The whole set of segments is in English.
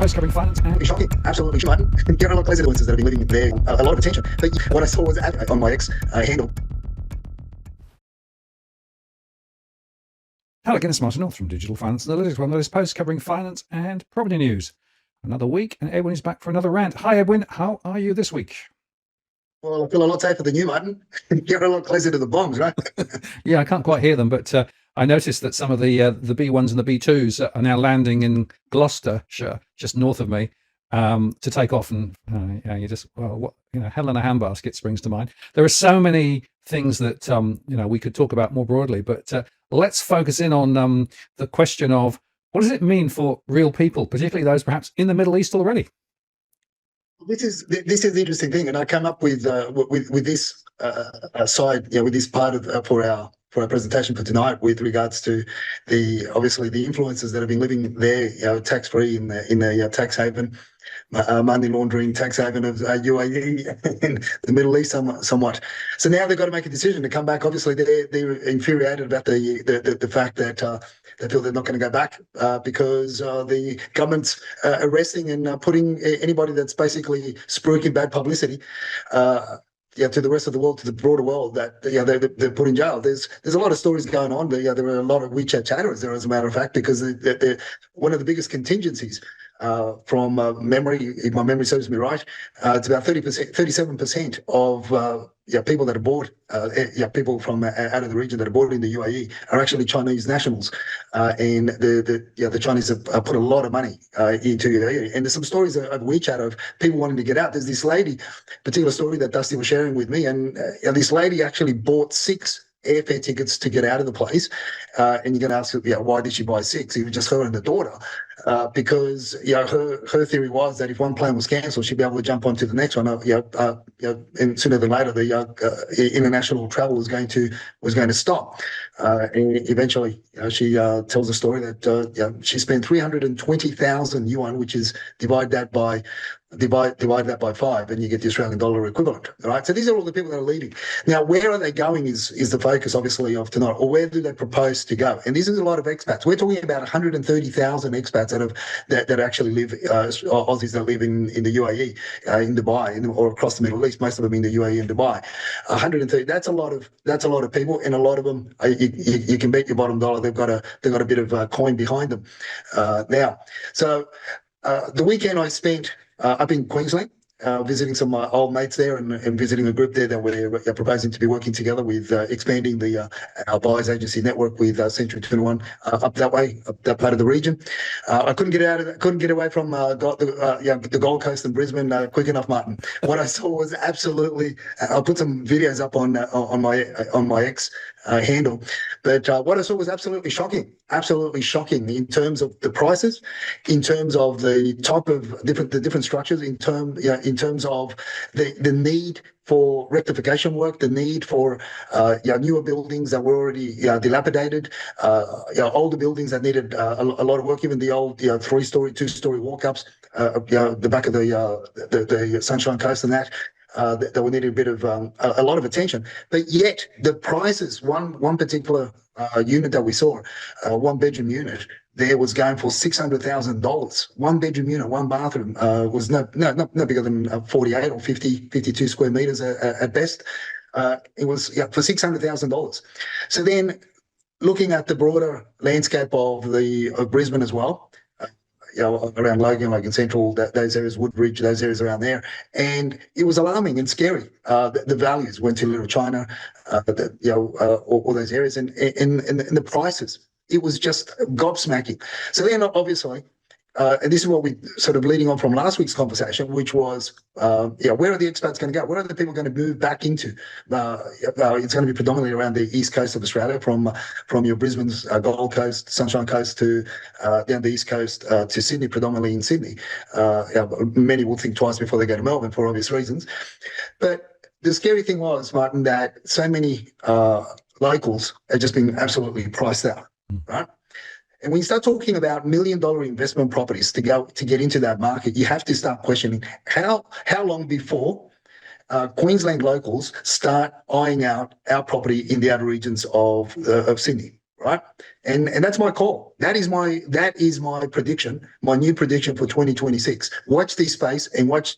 post covering finance and shocking, absolutely shocking. There are a lot of those influencers that have been living there a lot of attention. But what I saw was on my ex handle. Hello again, it's Martin North from Digital Finance Analytics, one of those posts covering finance and property news. Another week, and Edwin is back for another rant. Hi, Edwin. How are you this week? Well, I feel a lot safer than you, Martin. You're a lot closer to the bombs, right? Yeah, I can't quite hear them, but I noticed that some of the B1s and the B2s are now landing in Gloucestershire, just north of me, to take off. And you just, hell in a handbasket springs to mind. There are so many things that we could talk about more broadly, but let's focus in on the question of what does it mean for real people, particularly those perhaps in the Middle East already. This is the interesting thing, and I come up with this side, with this part of for our presentation for tonight, with regards to obviously the influencers that have been living there, tax free in the tax haven, money laundering tax haven of UAE and the Middle East somewhat. So now they've got to make a decision to come back. Obviously, they're infuriated about the fact that. They feel they're not going to go back because the government's arresting and putting anybody that's basically spruiking bad publicity to the rest of the world, to the broader world, that they're put in jail. There's a lot of stories going on, but there are a lot of WeChat chatterers there, as a matter of fact, because they're one of the biggest contingencies. From memory, if my memory serves me right, it's about 37% of people that are board, people from out of the region that are boarded in the UAE are actually Chinese nationals, and the Chinese have put a lot of money into UAE. And there's some stories of WeChat of people wanting to get out. There's this lady, particular story that Dusty was sharing with me, and this lady actually bought 6 airfare tickets to get out of the place, and you're going to ask, why did she buy 6? It was just her and the daughter, because her theory was that if one plane was cancelled, she'd be able to jump onto the next one. And sooner than later, the international travel was going to stop. And eventually, she tells a story that she spent 320,000 yuan, which is divide that by 5, and you get the Australian dollar equivalent. All right. So these are all the people that are leaving. Now, where are they going is the focus, obviously, of tonight, or where do they propose to go? And this is a lot of expats. We're talking about 130,000 expats that actually live, Aussies that live in the UAE, in Dubai, or across the Middle East. Most of them in the UAE and Dubai. 130. That's a lot of people, and a lot of them, you can bet your bottom dollar they've got a bit of coin behind them. Now, so the weekend I spent up in Queensland, visiting some of my old mates there, and visiting a group there that we're proposing to be working together with, expanding our buyers agency network with Century 21 up that way, up that part of the region. I couldn't get away from the Gold Coast and Brisbane quick enough, Martin. What I saw was absolutely. I'll put some videos up on my ex handle, but what I saw was absolutely shocking in terms of the prices, in terms of the type of different structures, in terms of the need for rectification work, the need for newer buildings that were already dilapidated, older buildings that needed a lot of work, even the old 3-story, 2-story walk-ups, the back of the Sunshine Coast and that. That we needed a bit of a lot of attention, but yet the prices. One particular unit that we saw, 1-bedroom unit, there was going for $600,000. 1-bedroom unit, 1 bathroom, was no bigger than 48 or 52 square meters at best. It was for $600,000. So then, looking at the broader landscape of Brisbane as well. Around Logan Central, those areas, Woodbridge, those areas around there, and it was alarming and scary. The values went to Little China, all those areas, and the prices. It was just gobsmacking. So then, obviously, and this is what we sort of leading on from last week's conversation, which was, where are the expats going to go? Where are the people going to move back into? It's going to be predominantly around the east coast of Australia, from your Brisbane's Gold Coast, Sunshine Coast, to down the east coast to Sydney, predominantly in Sydney. Many will think twice before they go to Melbourne for obvious reasons. But the scary thing was, Martin, that so many locals are just being absolutely priced out, right? And when you start talking about $1 million investment properties to get into that market, you have to start questioning how long before Queensland locals start eyeing out our property in the outer regions of Sydney, right? And that's my call. That is my prediction, my new prediction for 2026. Watch this space and watch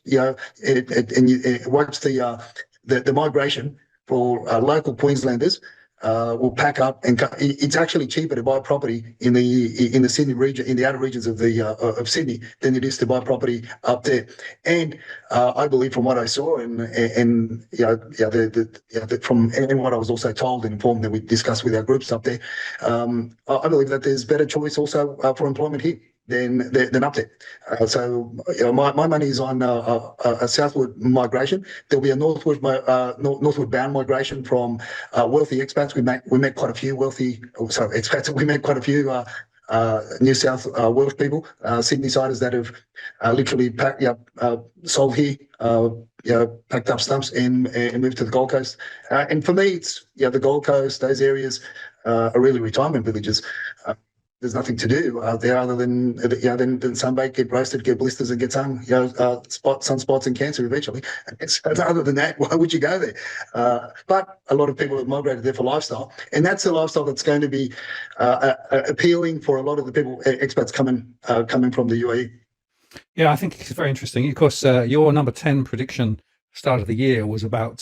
watch the migration for local Queenslanders. Will pack up, and it's actually cheaper to buy property in the Sydney region, in the outer regions of Sydney, than it is to buy property up there. And I believe, from what I saw, and from what I was also told and informed that we discussed with our groups up there, I believe that there's better choice also for employment here than up there. So my money is on a southward migration. There'll be a northward bound migration from wealthy expats. We met quite a few expats. We met quite a few New South Wales people, Sydney-siders that have literally sold here, packed up stumps and moved to the Gold Coast. And for me, it's the Gold Coast, those areas are really retirement villages. There's nothing to do out there other than sunbake, get roasted, get blisters, and get sunspots and cancer eventually. Other than that, why would you go there? But a lot of people have migrated there for lifestyle, and that's the lifestyle that's going to be appealing for a lot of the people, expats coming from the UAE. Yeah, I think it's very interesting. Of course, your number 10 prediction start of the year was about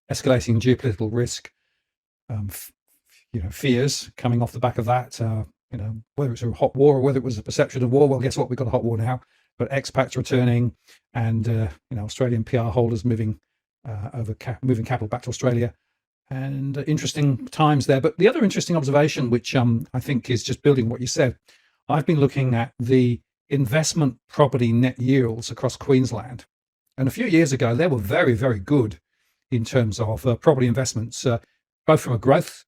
escalating geopolitical risk, fears coming off the back of that. Whether it's a hot war or whether it was a perception of war. Well, guess what? We've got a hot war now. But expats returning, and Australian PR holders moving capital back to Australia, and interesting times there. But the other interesting observation, which I think is just building what you said, I've been looking at the investment property net yields across Queensland, and a few years ago they were very, very good in terms of property investments, both from a growth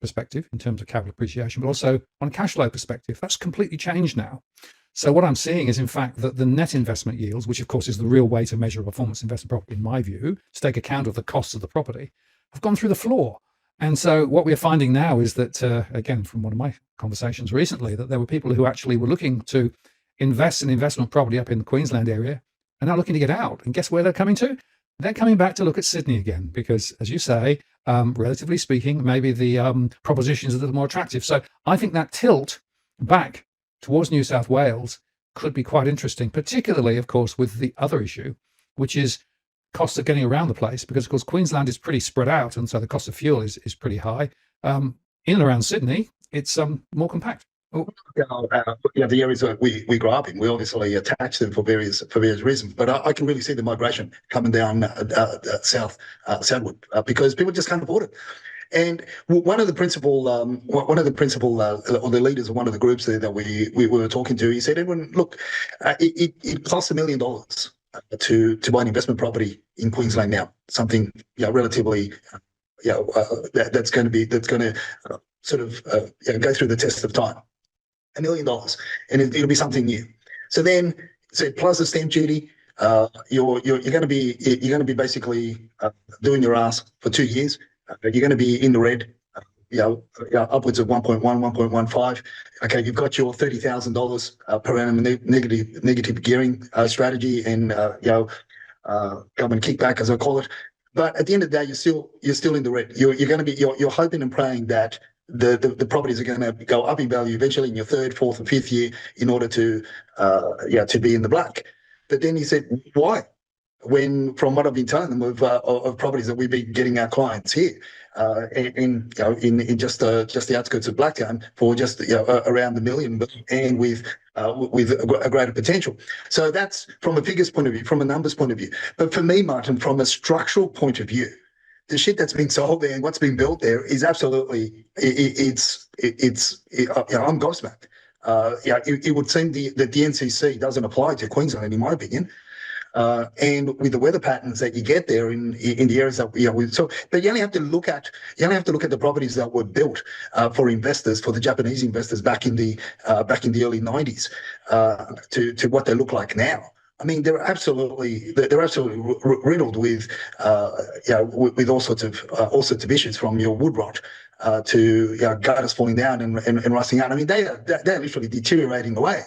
perspective in terms of capital appreciation, but also on a cash flow perspective. That's completely changed now. So what I'm seeing is, in fact, that the net investment yields, which of course is the real way to measure a performance investment property, in my view, to take account of the costs of the property, have gone through the floor. And so what we're finding now is that, again, from one of my conversations recently, that there were people who actually were looking to invest in investment property up in the Queensland area and now looking to get out. And guess where they're coming to? They're coming back to look at Sydney again, because, as you say, relatively speaking, maybe the proposition is a little more attractive. So I think that tilt back towards New South Wales could be quite interesting, particularly, of course, with the other issue, which is costs of getting around the place, because, of course, Queensland is pretty spread out, and so the cost of fuel is pretty high. In and around Sydney, it's more compact. The areas that we grew up in, we obviously attach them for various reasons. But I can really see the migration coming down southward because people just can't afford it. And one of the principal or the leaders of one of the groups there that we were talking to, he said, "Edwin, look, it costs $1 million to buy an investment property in Queensland now. Something relatively that's going to sort of go through the test of time. $1 million, and it'll be something new. So then, plus the stamp duty, you're going to be basically doing your ass for 2 years. You're going to be in the red, upwards of 1.1, 1.15. Okay, you've got your $30,000 per annum negative gearing strategy and government kickback, as I call it. But at the end of the day, you're still in the red. You're hoping and praying that the properties are going to go up in value eventually in your third, fourth, and fifth year in order to be in the black. But then he said, why? When, from what I've been telling them of properties that we've been getting our clients here in just the outskirts of Blacktown for just around $1 million, and with a greater potential. So that's from a figures point of view, from a numbers point of view. But for me, Martin, from a structural point of view, the shit that's being sold there and what's being built there is absolutely I'm gobsmacked. It would seem that the NCC doesn't apply to Queensland, in my opinion. And with the weather patterns that you get there in the areas that but you only have to look at the properties that were built for investors, for the Japanese investors back in the early 90s to what they look like now. I mean, they're absolutely riddled with all sorts of issues, from your wood rot to gutters falling down and rusting out. I mean, they're literally deteriorating away.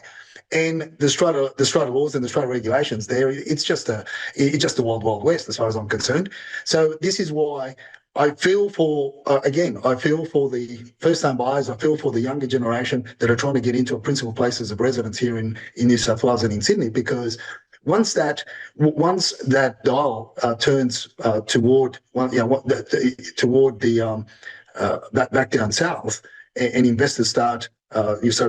And the strata laws and the strata regulations there, it's just a wild west as far as I'm concerned. So this is why I feel for, again, I feel for the first-time buyers. I feel for the younger generation that are trying to get into a principal places of residence here in New South Wales and in Sydney, because once that dial turns toward toward the back down south, and investors start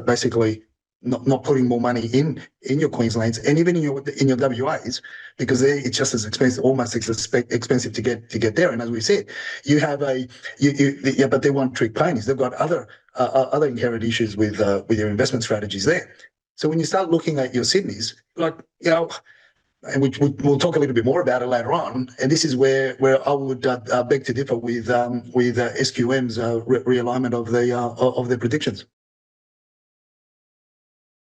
basically not putting more money in your Queenslands and even in your WAs, because it's just as expensive, almost as expensive to get there. And as we said, you have but they're one trick ponies. They've got other inherent issues with your investment strategies there. So when you start looking at your Sydneys, like, and we'll talk a little bit more about it later on. And this is where I would beg to differ with SQM's realignment of their predictions.